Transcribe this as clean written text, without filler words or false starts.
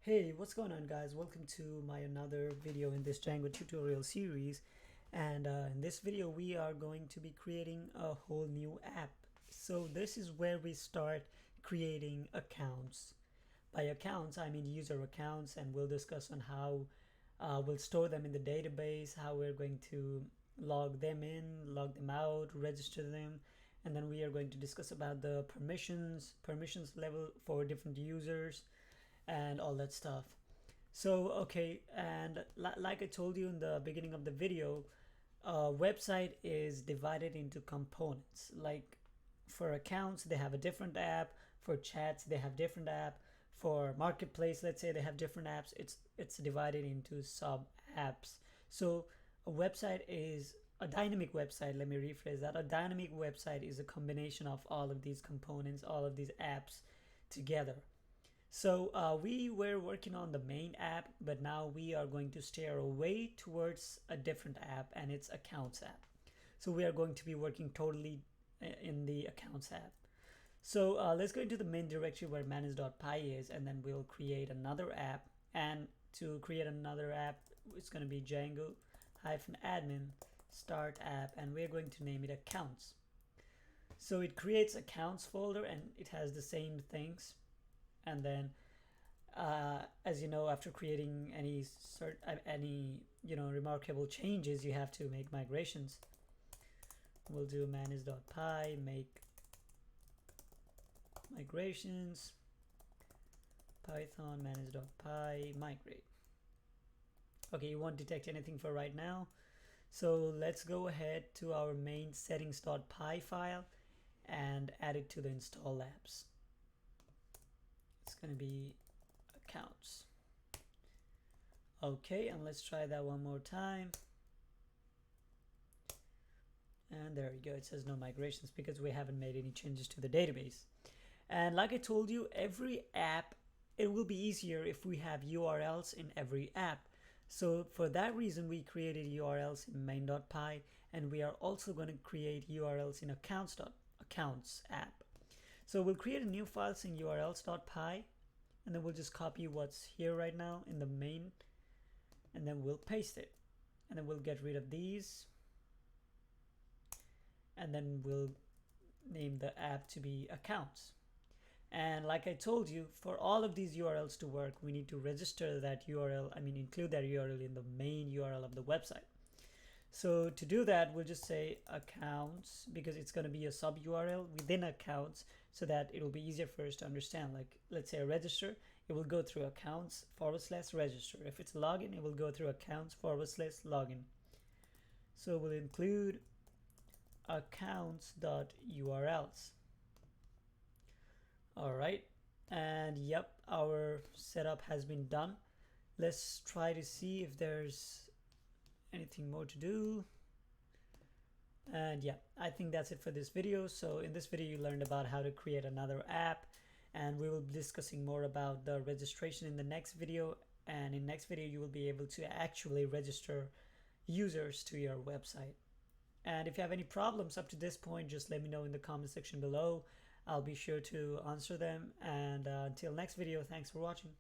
Hey, what's going on, guys? Welcome to my another video in this Django tutorial series. And in this video we are going to be creating a whole new app. So this is where we start creating accounts. By accounts I mean user accounts, and we'll discuss on how we'll store them in the database, how we're going to log them in, log them out, register them, and then we are going to discuss about the permissions level for different users and all that stuff. So okay, and like I told you in the beginning of the video, website is divided into components. Like for accounts they have a different app, for chats they have different app, for marketplace let's say they have different apps. It's divided into sub apps. So a website is a dynamic website. Let me rephrase that. A dynamic website is a combination of all of these components, all of these apps together. So we were working on the main app, but now we are going to steer away towards a different app, and it's accounts app. So we are going to be working totally in the accounts app. So let's go into the main directory where manage.py is, and then we'll create another app. And to create another app, it's going to be Django-admin start app, and we're going to name it accounts. So it creates accounts folder, and it has the same things. And then as you know, after creating any remarkable changes, you have to make migrations. We'll do manage.py make migrations, python manage.py migrate. Okay, you won't detect anything for right now, so let's go ahead to our main settings.py file and add it to the install apps. It's going to be accounts. Okay, and let's try that one more time. And there we go. It says no migrations because we haven't made any changes to the database. And like I told you, every app, it will be easier if we have URLs in every app. So for that reason, we created URLs in main.py, and we are also going to create URLs in accounts app. So we'll create a new file in urls.py, and then we'll just copy what's here right now in the main, and then we'll paste it, and then we'll get rid of these, and then we'll name the app to be accounts. And like I told you, for all of these URLs to work, we need to register that URL, include that URL in the main URL of the website. So to do that, we'll just say accounts, because it's going to be a sub URL within accounts, so that it'll be easier for us to understand. Like let's say a register, it will go through accounts/register. If it's login, it will go through accounts/login. So we'll include accounts.urls. All right, and yep, our setup has been done. Let's try to see if there's anything more to do. And yeah, I think that's it for this video. So in this video you learned about how to create another app, and we will be discussing more about the registration in the next video. And in next video you will be able to actually register users to your website. And if you have any problems up to this point, just let me know in the comment section below. I'll be sure to answer them. And until next video, thanks for watching.